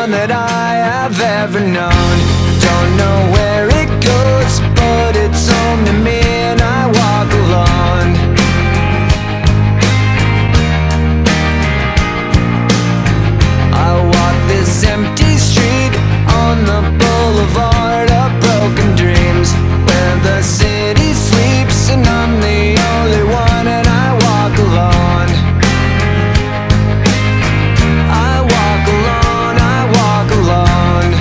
one that I have ever known. Don't know where it goes, but it's home to me, and I walk alone. I walk this empty street on the boulevard of broken dreams, where the city sleeps and I'm the only one, and I walk alone. I walk alone, I walk alone.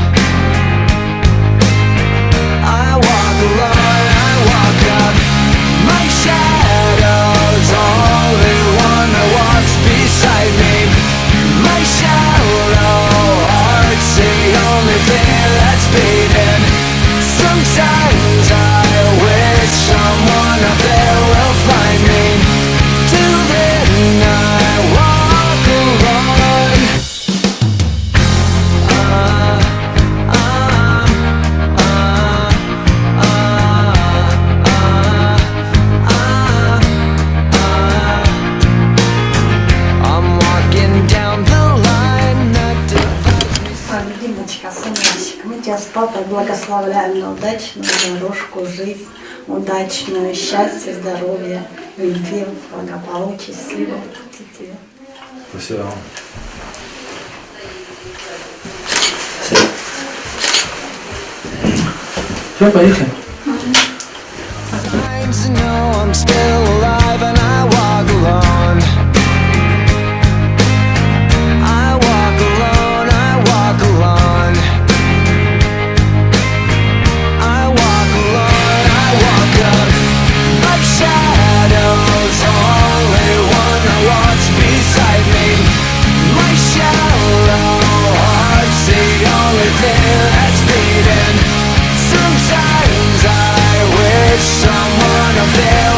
I walk alone, I walk up. My shadow's only one that walks beside me. My shallow heart's the only thing that's beating. Sometimes I wish someone up there will find me. Till then I walk alone. I'm walking down the line that divides me. Димочка, сыночек, мы тебя с папой благословляем на удачную дорожку, жизнь, удачную, счастье, здоровья, любви, благополучия, счастливого пути тебе. Спасибо вам. Все, поехали. Signs to know I'm still alive, and I walk alone. I walk alone, I walk alone. I walk alone, I walk up. My shadow's only one that walks beside me. My shallow heart's the only thing that's beating. Sometimes I wish someone up there